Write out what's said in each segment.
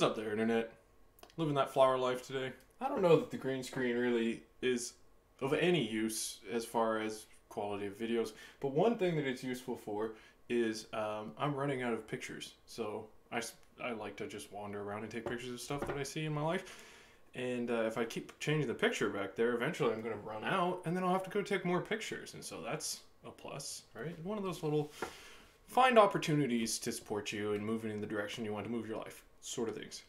up there, Internet? Living that flower life today. I don't know that the green screen really is of any use as far as quality of videos, but one thing that it's useful for is I'm running out of pictures. So I like to just wander around and take pictures of stuff that I see in my life. And if I keep changing the picture back there, eventually I'm going to run out, and then I'll have to go take more pictures. And so that's a plus, right? One of those little find opportunities to support you and moving in the direction you want to move your life, sort of things.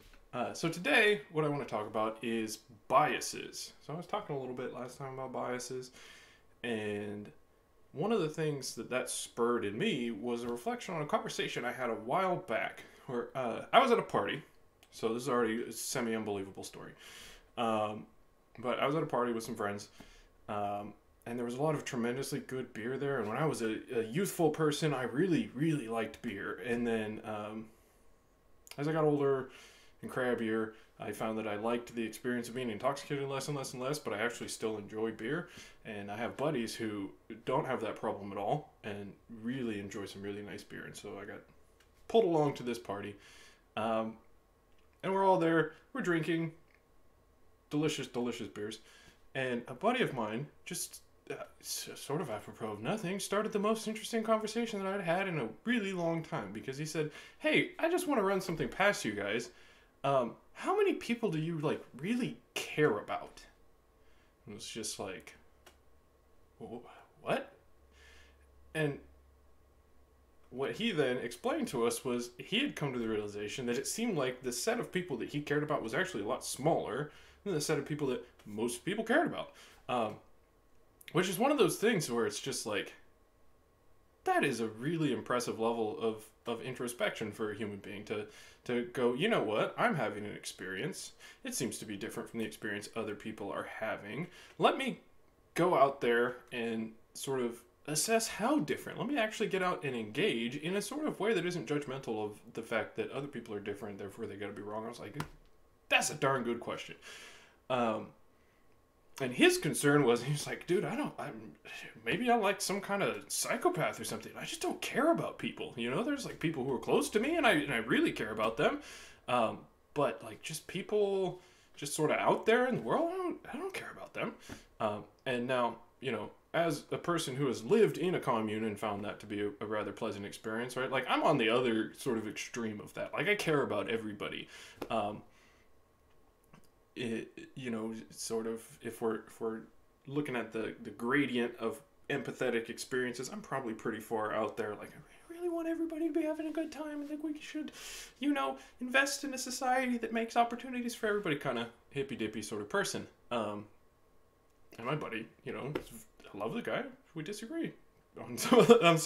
So today, what I want to talk about is biases. So I was talking a little bit last time about biases, and one of the things that spurred in me was a reflection on a conversation I had a while back, where I was at a party. So this is already a semi-unbelievable story. But I was at a party with some friends, and there was a lot of tremendously good beer there. And when I was a youthful person, I really, really liked beer. And then as I got older and crabbier, I found that I liked the experience of being intoxicated less and less and less, but I actually still enjoy beer. And I have buddies who don't have that problem at all and really enjoy some really nice beer. And so I got pulled along to this party. And we're all there, we're drinking delicious, delicious beers. And a buddy of mine, just sort of apropos of nothing, started the most interesting conversation that I'd had in a really long time. Because he said, hey, I just want to run something past you guys. How many people do you, like, really care about? And it was just like, what? And what he then explained to us was he had come to the realization that it seemed like the set of people that he cared about was actually a lot smaller than the set of people that most people cared about. Which is one of those things where it's just like, that is a really impressive level of introspection for a human being to go, you know what, I'm having an experience. It seems to be different from the experience other people are having. Let me go out there and sort of assess how different. Let me actually get out and engage in a sort of way that isn't judgmental of the fact that other people are different, therefore they gotta be wrong. I was like, that's a darn good question. And his concern was, he was like, dude, maybe I'm like some kind of psychopath or something. I just don't care about people. You know, there's like people who are close to me and I really care about them. But like just people just sort of out there in the world, I don't care about them. And now, you know, as a person who has lived in a commune and found that to be a rather pleasant experience, right? Like I'm on the other sort of extreme of that. Like I care about everybody. You know, sort of if we're looking at the gradient of empathetic experiences, I'm probably pretty far out there. Like I really want everybody to be having a good time. I think we should, you know, invest in a society that makes opportunities for everybody, kind of hippy dippy sort of person. And my buddy, you know, I love the guy. We disagree on some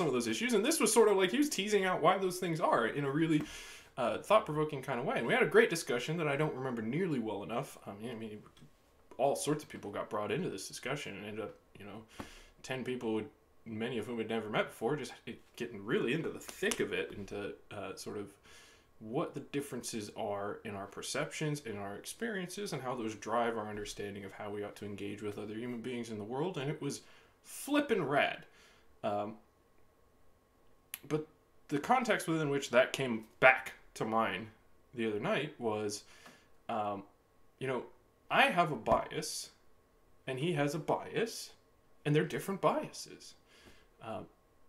of those issues, and this was sort of like he was teasing out why those things are in a really thought-provoking kind of way. And we had a great discussion that I don't remember nearly well enough. I mean, all sorts of people got brought into this discussion and ended up, you know, 10 people, many of whom had never met before, just getting really into the thick of it, into sort of what the differences are in our perceptions, in our experiences, and how those drive our understanding of how we ought to engage with other human beings in the world. And it was flippin' rad. But the context within which that came back to mind the other night was, you know, I have a bias and he has a bias, and they're different biases.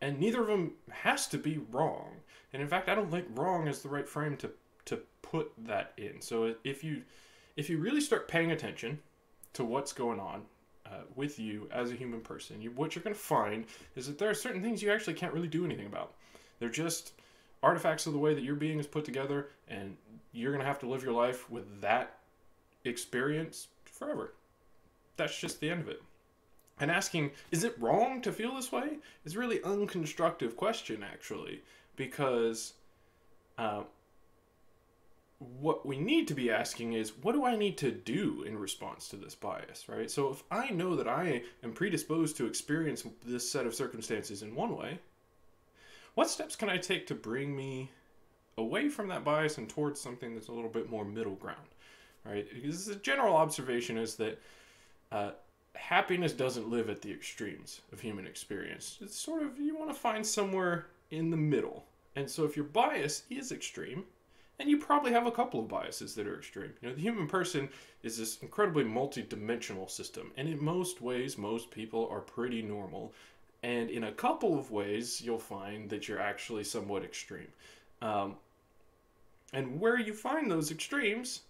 And neither of them has to be wrong. And in fact, I don't think wrong is the right frame to put that in. So if you really start paying attention to what's going on with you as a human person, what you're going to find is that there are certain things you actually can't really do anything about. They're just artifacts of the way that your being is put together, and you're going to have to live your life with that experience forever. That's just the end of it. And asking, is it wrong to feel this way, is a really unconstructive question, actually, because what we need to be asking is, what do I need to do in response to this bias, right? So if I know that I am predisposed to experience this set of circumstances in one way, what steps can I take to bring me away from that bias and towards something that's a little bit more middle ground, right? Because the general observation is that happiness doesn't live at the extremes of human experience. It's sort of, you want to find somewhere in the middle. And so if your bias is extreme, And you probably have a couple of biases that are extreme. You know, the human person is this incredibly multi-dimensional system, and in most ways, most people are pretty normal. And in a couple of ways, you'll find that you're actually somewhat extreme. Um, and where you find those extremes,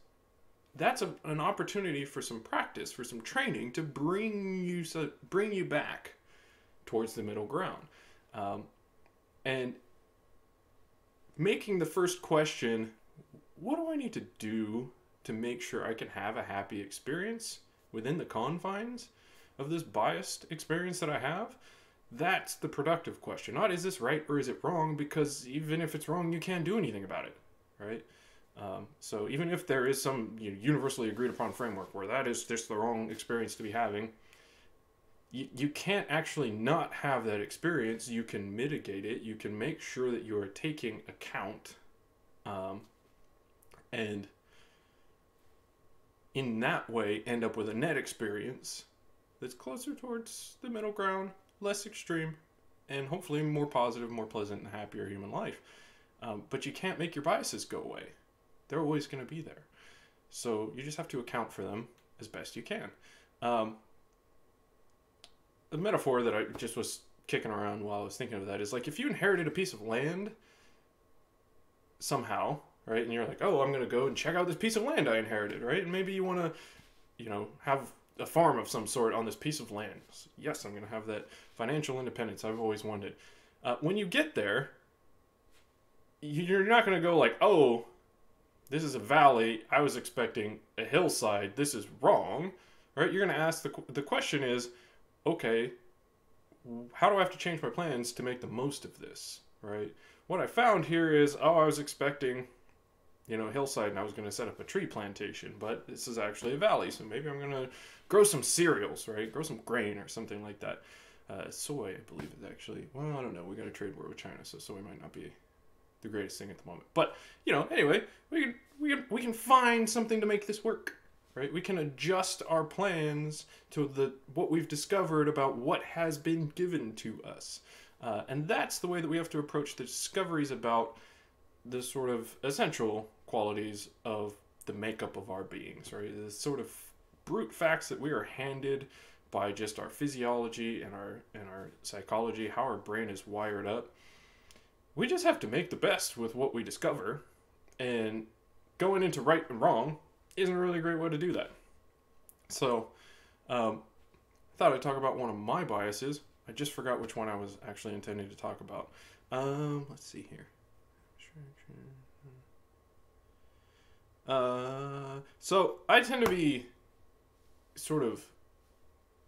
that's an opportunity for some practice, for some training to bring you back towards the middle ground. And making the first question, what do I need to do to make sure I can have a happy experience within the confines of this biased experience that I have? That's the productive question. Not is this right or is it wrong, because even if it's wrong, you can't do anything about it, right? So even if there is some universally agreed upon framework where that is just the wrong experience to be having, you can't actually not have that experience. You can mitigate it. You can make sure that you are taking account, and in that way end up with a net experience that's closer towards the middle ground, less extreme, and hopefully more positive, more pleasant, and happier human life. But you can't make your biases go away. They're always going to be there. So you just have to account for them as best you can. The metaphor that I just was kicking around while I was thinking of that is like if you inherited a piece of land somehow, right? And you're like, oh, I'm going to go and check out this piece of land I inherited, right? And maybe you want to, have a farm of some sort on this piece of land. So, yes, I'm going to have that financial independence I've always wanted. When you get there, you're not going to go like, oh, this is a valley. I was expecting a hillside. This is wrong, right? You're going to ask the question is, okay, how do I have to change my plans to make the most of this, right? What I found here is, I was expecting, a hillside, and I was going to set up a tree plantation, but this is actually a valley, so maybe I'm going to grow some cereals, right? Grow some grain or something like that. Soy, I believe, is actually, well, I don't know. We got a trade war with China, so soy might not be the greatest thing at the moment. But, anyway, we can find something to make this work. Right? We can adjust our plans to what we've discovered about what has been given to us. And that's the way that we have to approach the discoveries about the sort of essential qualities of the makeup of our beings, right? The sort of brute facts that we are handed by just our physiology and our psychology, how our brain is wired up. We just have to make the best with what we discover, and going into right and wrong isn't really a great way to do that. So, I thought I'd talk about one of my biases. I just forgot which one I was actually intending to talk about. Let's see here. So I tend to be sort of,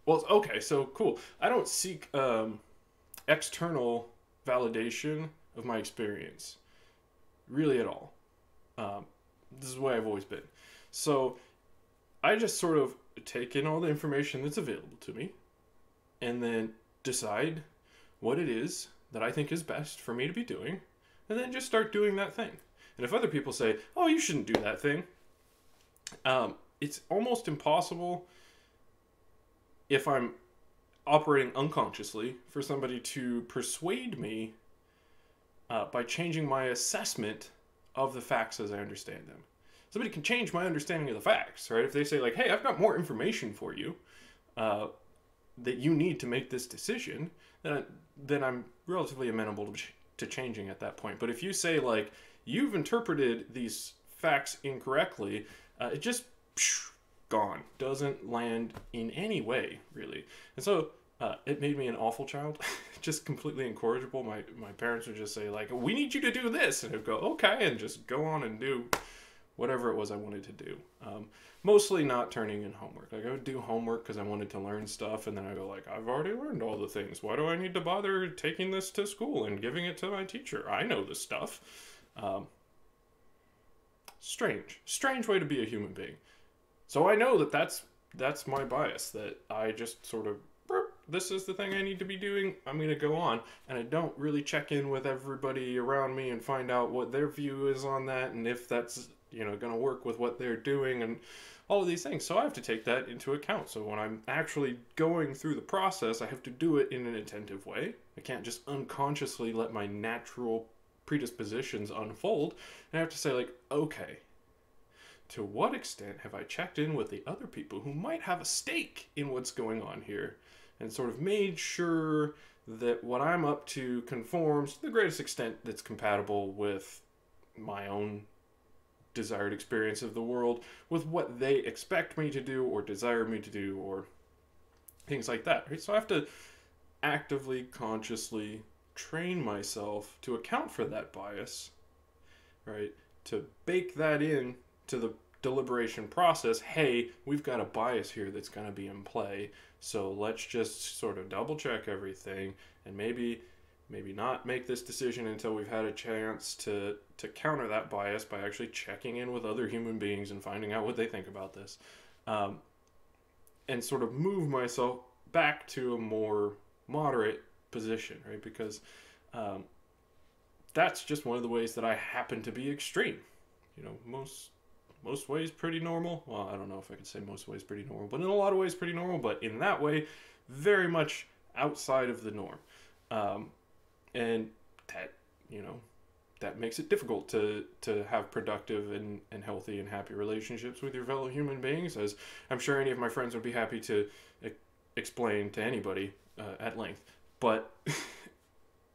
well, okay, so cool. I don't seek external validation of my experience, really at all. This is the way I've always been. So I just sort of take in all the information that's available to me and then decide what it is that I think is best for me to be doing, and then just start doing that thing. And if other people say, oh, you shouldn't do that thing, it's almost impossible, if I'm operating unconsciously, for somebody to persuade me by changing my assessment of the facts as I understand them. Somebody can change my understanding of the facts, right? If they say like, hey, I've got more information for you that you need to make this decision, then I'm relatively amenable to changing at that point. But if you say like, you've interpreted these facts incorrectly, it just gone. Doesn't land in any way, really. And so it made me an awful child, just completely incorrigible. My parents would just say like, we need you to do this. And I'd go, okay, and just go on and do whatever it was I wanted to do. Mostly not turning in homework. Like I would do homework because I wanted to learn stuff, and then I go like, I've already learned all the things. Why do I need to bother taking this to school and giving it to my teacher? I know this stuff. Strange way to be a human being. So I know that that's my bias, that I just sort of, this is the thing I need to be doing, I'm going to go on. And I don't really check in with everybody around me and find out what their view is on that, and if that's, going to work with what they're doing, and all of these things. So I have to take that into account. So when I'm actually going through the process, I have to do it in an attentive way. I can't just unconsciously let my natural predispositions unfold, and I have to say, like, okay, to what extent have I checked in with the other people who might have a stake in what's going on here, and sort of made sure that what I'm up to conforms to the greatest extent that's compatible with my own desired experience of the world, with what they expect me to do or desire me to do, or things like that, right? So I have to actively, consciously train myself to account for that bias, right? To bake that in to the deliberation process. Hey, we've got a bias here that's going to be in play, so let's just sort of double check everything, and maybe not make this decision until we've had a chance to counter that bias by actually checking in with other human beings and finding out what they think about this, and sort of move myself back to a more moderate position, right? Because that's just one of the ways that I happen to be extreme. You know, most ways pretty normal. Well, I don't know if I could say most ways pretty normal, but in a lot of ways pretty normal. But in that way, very much outside of the norm, and that, you know, that makes it difficult to have productive and healthy and happy relationships with your fellow human beings, as I'm sure any of my friends would be happy to explain to anybody at length. But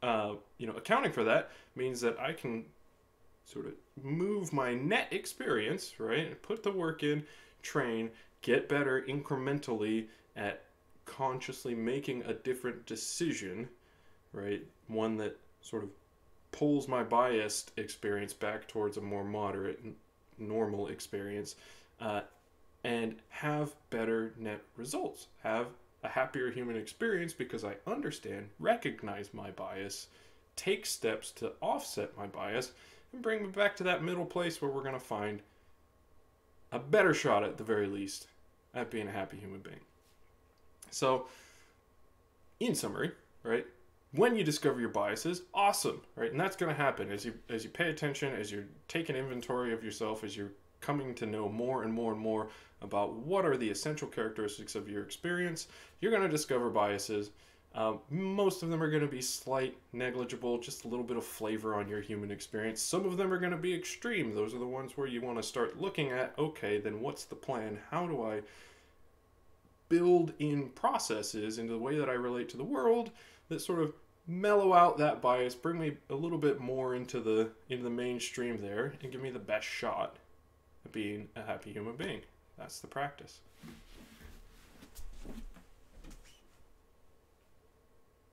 you know, accounting for that means that I can sort of move my net experience, right? Put the work in, train, get better incrementally at consciously making a different decision, right? One that sort of pulls my biased experience back towards a more moderate, normal experience, and have better net results. Have a happier human experience because I understand, recognize my bias, take steps to offset my bias, and bring me back to that middle place where we're going to find a better shot, at the very least, at being a happy human being. So, in summary, right, when you discover your biases, awesome, right? And that's going to happen as you pay attention, as you're taking inventory of yourself, as you're coming to know more and more and more about what are the essential characteristics of your experience. You're going to discover biases. Most of them are going to be slight, negligible, just a little bit of flavor on your human experience. Some of them are going to be extreme. Those are the ones where you want to start looking at, okay, then what's the plan? How do I build in processes into the way that I relate to the world that sort of mellow out that bias, bring me a little bit more into the mainstream there, and give me the best shot at being a happy human being. That's the practice.